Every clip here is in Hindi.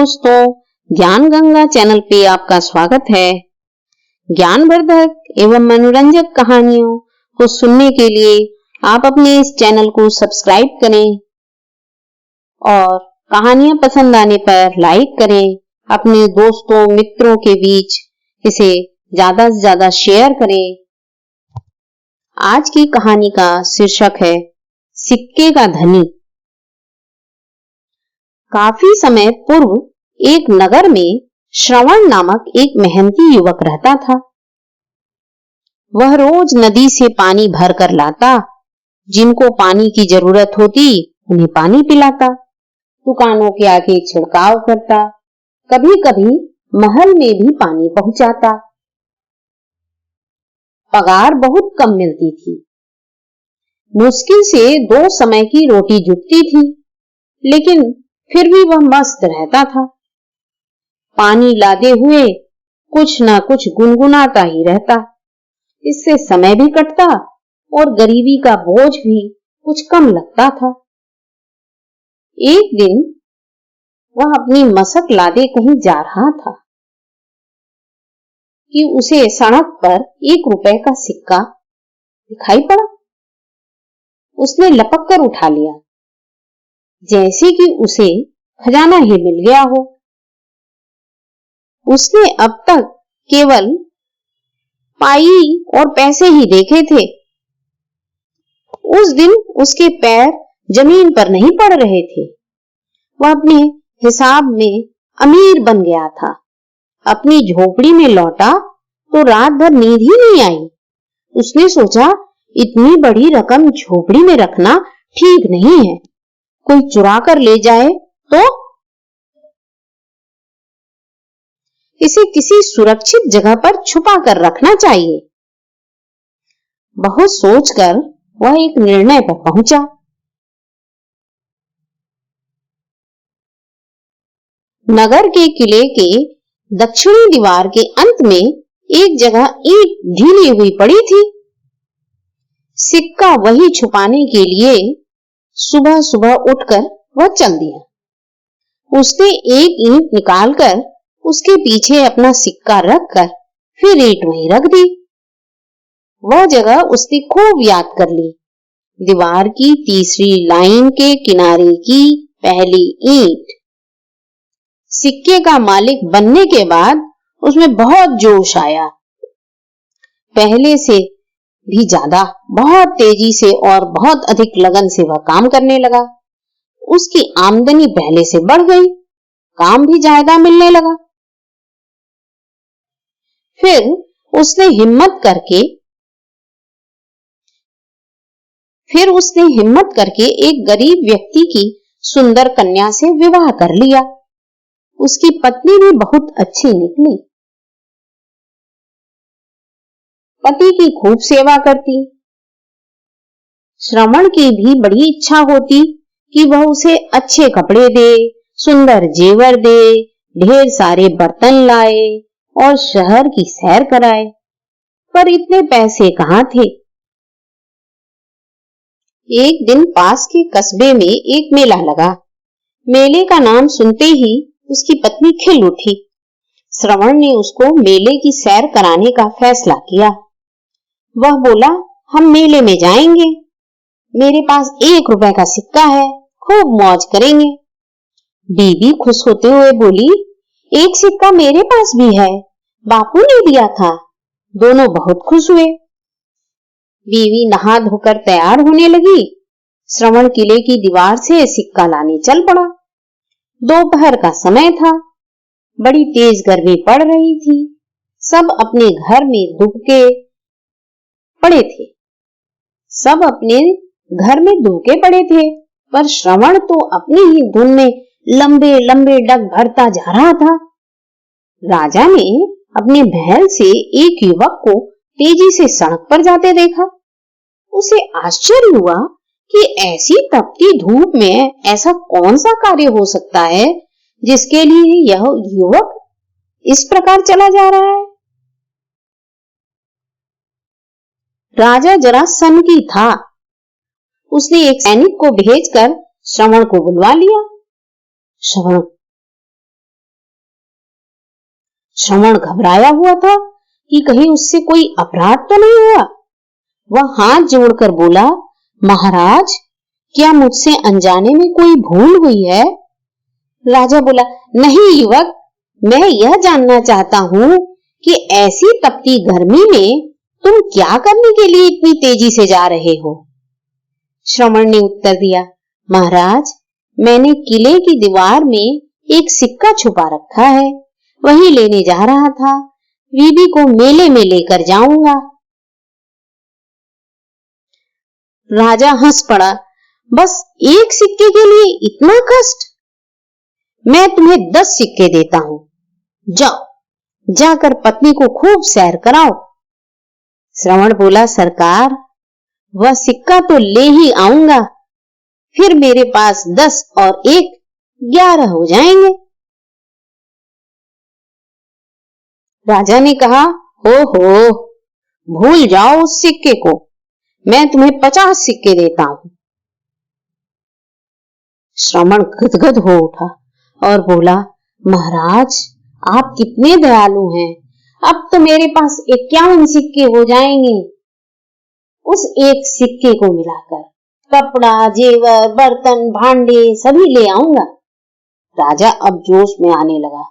दोस्तों, ज्ञान गंगा चैनल पे आपका स्वागत है। ज्ञानवर्धक एवं मनोरंजक कहानियों को सुनने के लिए आप अपने इस चैनल को सब्सक्राइब करें और कहानियां पसंद आने पर लाइक करें। अपने दोस्तों मित्रों के बीच इसे ज्यादा से ज्यादा शेयर करें। आज की कहानी का शीर्षक है सिक्के का धनी। काफी समय पूर्व एक नगर में श्रवण नामक एक मेहनती युवक रहता था। वह रोज नदी से पानी भर कर लाता, जिनको पानी की जरूरत होती उन्हें पानी पिलाता, दुकानों के आगे छिड़काव करता, कभी कभी महल में भी पानी पहुंचाता। पगार बहुत कम मिलती थी। मुश्किल से 2 समय की रोटी जुटती थी, लेकिन फिर भी वह मस्त रहता था। पानी लादे हुए कुछ ना कुछ गुनगुनाता ही रहता। इससे समय भी कटता और गरीबी का बोझ भी कुछ कम लगता था। एक दिन वह अपनी मशक लादे कहीं जा रहा था कि उसे सड़क पर 1 रुपए का सिक्का दिखाई पड़ा। उसने लपक कर उठा लिया, जैसे कि उसे खजाना ही मिल गया हो। उसने अब तक केवल पाई और पैसे ही देखे थे। उस दिन उसके पैर जमीन पर नहीं पड़ रहे थे। वह अपने हिसाब में अमीर बन गया था। अपनी झोपड़ी में लौटा तो रात भर नींद ही नहीं आई। उसने सोचा, इतनी बड़ी रकम झोपड़ी में रखना ठीक नहीं है। कोई चुरा कर ले जाए तो इसे किसी सुरक्षित जगह पर छुपा कर रखना चाहिए। बहुत सोचकर वह एक निर्णय पर पहुंचा। नगर के किले के दक्षिणी दीवार के अंत में एक जगह ईंट ढीली हुई पड़ी थी। सिक्का वही छुपाने के लिए सुबह सुबह उठकर वह चल दिया। उसने एक ईंट निकालकर उसके पीछे अपना सिक्का रखकर फिर ईंट वहीं रख दी। वह जगह उसने खूब याद कर ली। दीवार की तीसरी लाइन के किनारे की पहली ईंट। सिक्के का मालिक बनने के बाद उसमें बहुत जोश आया। पहले से भी ज्यादा, बहुत तेजी से और बहुत अधिक लगन से वह काम करने लगा। उसकी आमदनी पहले से बढ़ गई, काम भी ज्यादा मिलने लगा। फिर उसने हिम्मत करके एक गरीब व्यक्ति की सुंदर कन्या से विवाह कर लिया। उसकी पत्नी भी बहुत अच्छी निकली। पति की खूब सेवा करती। श्रवण की भी बड़ी इच्छा होती कि वह उसे अच्छे कपड़े दे, सुंदर जेवर दे, ढेर सारे बर्तन लाए और शहर की सैर कराए, पर इतने पैसे कहाँ थे। एक दिन पास के कस्बे में एक मेला लगा। मेले का नाम सुनते ही उसकी पत्नी खिल उठी। श्रवण ने उसको मेले की सैर कराने का फैसला किया। वह बोला, हम मेले में जाएंगे। मेरे पास 1 रुपए का सिक्का है, खूब मौज करेंगे। बीवी खुश होते हुए बोली, 1 सिक्का मेरे पास भी है, बापू ने दिया था। दोनों बहुत खुश हुए। बीवी नहा धोकर तैयार होने लगी। श्रवण किले की दीवार से सिक्का लाने चल पड़ा। दोपहर का समय था। बड़ी तेज गर्मी पड़ रही थी। सब अपने घर में दुबके पड़े थे, पर श्रवण तो अपनी ही धुन में लंबे लंबे डग भरता जा रहा था। राजा ने अपने महल से एक युवक को तेजी से सड़क पर जाते देखा। उसे आश्चर्य हुआ कि ऐसी तपती धूप में ऐसा कौन सा कार्य हो सकता है जिसके लिए यह युवक इस प्रकार चला जा रहा है। राजा जरा सनकी था। उसने एक सैनिक को भेजकर श्रवण को बुलवा लिया। श्रवण श्रवण घबराया हुआ था कि कहीं उससे कोई अपराध तो नहीं हुआ। वह हाथ जोड़कर बोला, महाराज, क्या मुझसे अनजाने में कोई भूल हुई है? राजा बोला, नहीं युवक, मैं यह जानना चाहता हूं कि ऐसी तपती गर्मी में तुम क्या करने के लिए इतनी तेजी से जा रहे हो? श्रवण ने उत्तर दिया, महाराज, मैंने किले की दीवार में एक सिक्का छुपा रखा है, वही लेने जा रहा था। बीबी को मेले में लेकर जाऊंगा। राजा हंस पड़ा, बस एक सिक्के के लिए इतना कष्ट? मैं तुम्हें 10 सिक्के देता हूं, जाओ, जाकर पत्नी को खूब सैर कराओ। श्रवण बोला, सरकार, वह सिक्का तो ले ही आऊंगा, फिर मेरे पास 10 और 1 11 हो जाएंगे। राजा ने कहा, हो, भूल जाओ उस सिक्के को, मैं तुम्हें 50 सिक्के देता हूं। श्रवण गदगद हो उठा और बोला, महाराज, आप कितने दयालु हैं, अब तो मेरे पास 51 सिक्के हो जाएंगे। उस एक सिक्के को मिलाकर कपड़ा, जेवर, बर्तन, भांडे सभी ले आऊंगा। राजा अब जोश में आने लगा,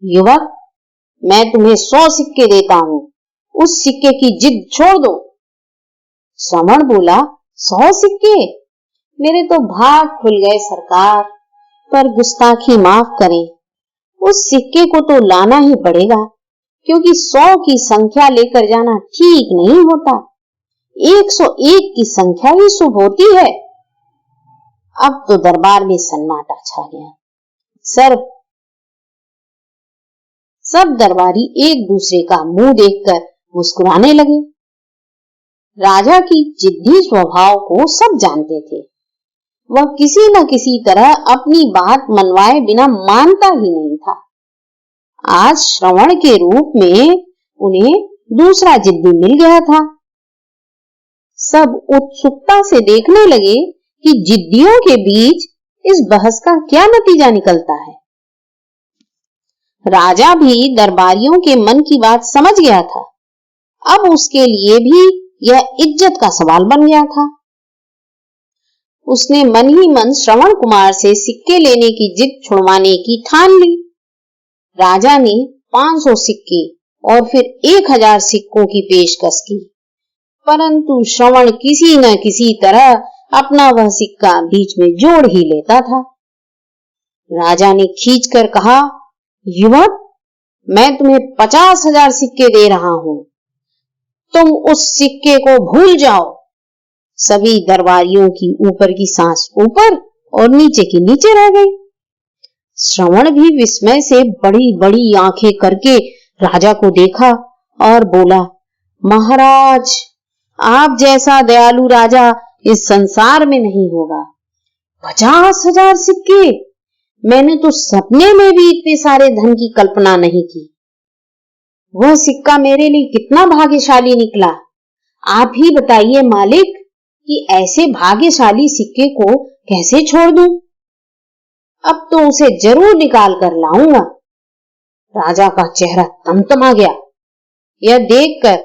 युवक, मैं तुम्हें 100 सिक्के देता हूं, उस सिक्के की जिद छोड़ दो। श्रवण बोला, 100 सिक्के? मेरे तो भाग खुल गए सरकार, पर गुस्ताखी माफ करें, उस सिक्के को तो लाना ही पड़ेगा, क्योंकि 100 की संख्या लेकर जाना ठीक नहीं होता। 101 की संख्या ही शुभ होती है। अब तो दरबार में सन्नाटा छा गया। सब दरबारी एक दूसरे का मुंह देखकर मुस्कुराने लगे। राजा की जिद्दी स्वभाव को सब जानते थे। वह किसी न किसी तरह अपनी बात मनवाए बिना मानता ही नहीं था। आज श्रवण के रूप में उन्हें दूसरा जिद्दी मिल गया था। सब उत्सुकता से देखने लगे कि जिद्दियों के बीच इस बहस का क्या नतीजा निकलता है। राजा भी दरबारियों के मन की बात समझ गया था। अब उसके लिए भी यह इज्जत का सवाल बन गया था। उसने मन ही मन श्रवण कुमार से सिक्के लेने की जिद छुड़वाने की ठान ली। राजा ने 500 सिक्के और फिर 1000 सिक्कों की पेशकश की, परंतु श्रवण किसी न किसी तरह अपना वह सिक्का बीच में जोड़ ही लेता था। राजा ने खींचकर कहा, युवक, मैं तुम्हें 50,000 सिक्के दे रहा हूं, तुम उस सिक्के को भूल जाओ। सभी दरबारियों की ऊपर की सांस ऊपर और नीचे की नीचे रह गई। श्रवण भी विस्मय से बड़ी बड़ी आंखें करके राजा को देखा और बोला, महाराज, आप जैसा दयालु राजा इस संसार में नहीं होगा। 50,000 सिक्के? मैंने तो सपने में भी इतने सारे धन की कल्पना नहीं की। वह सिक्का मेरे लिए कितना भाग्यशाली निकला। आप ही बताइए मालिक कि ऐसे भाग्यशाली सिक्के को कैसे छोड़ दूं? अब तो उसे जरूर निकाल कर लाऊंगा। राजा का चेहरा तमतमा गया। यह देखकर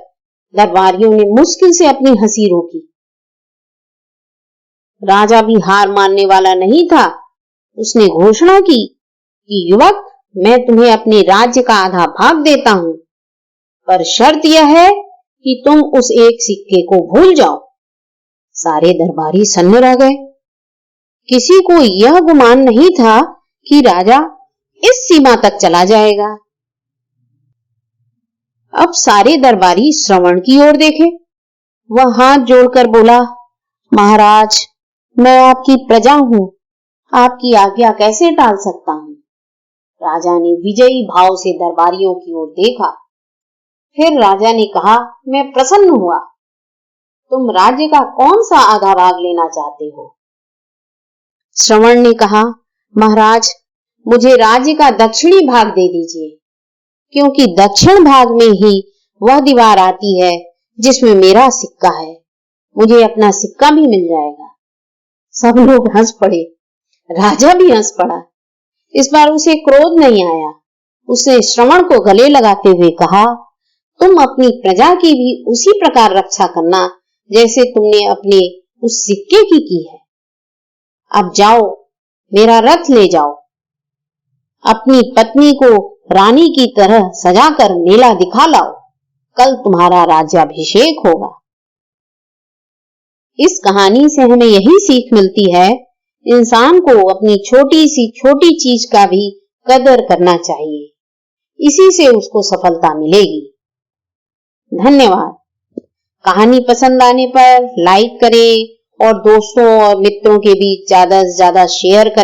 दरबारियों ने मुश्किल से अपनी हंसी रोकी। राजा भी हार मानने वाला नहीं था। उसने घोषणा की कि युवक, मैं तुम्हें अपने राज्य का आधा भाग देता हूं, पर शर्त यह है कि तुम उस एक सिक्के को भूल जाओ। सारे दरबारी सन्न रह गए। किसी को यह गुमान नहीं था कि राजा इस सीमा तक चला जाएगा। अब सारे दरबारी श्रवण की ओर देखे। वह हाथ जोड़कर बोला, महाराज, मैं आपकी प्रजा हूं, आपकी आज्ञा कैसे टाल सकता हूं। राजा ने विजयी भाव से दरबारियों की ओर देखा। फिर राजा ने कहा, मैं प्रसन्न हुआ। तुम राज्य का कौन सा आधा भाग लेना चाहते हो? श्रवण ने कहा, महाराज, मुझे राज्य का दक्षिणी भाग दे दीजिए, क्योंकि दक्षिण भाग में ही वह दीवार आती है जिसमें मेरा सिक्का है। मुझे अपना सिक्का भी मिल जाएगा। सब लोग हंस पड़े। राजा भी हंस पड़ा। इस बार उसे क्रोध नहीं आया, उसने श्रवण को गले लगाते हुए कहा, तुम अपनी प्रजा की भी उसी प्रकार रक्षा करना जैसे तुमने अपने उस सिक्के की है। अब जाओ, मेरा रथ ले जाओ। अपनी पत्नी को रानी की तरह सजाकर मेला दिखा लाओ। कल तुम्हारा राज्याभिषेक होगा। इस कहानी से हमें यही सीख मिलती है, इंसान को अपनी छोटी सी छोटी चीज का भी कदर करना चाहिए। इसी से उसको सफलता मिलेगी। धन्यवाद। कहानी पसंद आने पर लाइक करें और दोस्तों और मित्रों के बीच ज्यादा से ज्यादा शेयर करें।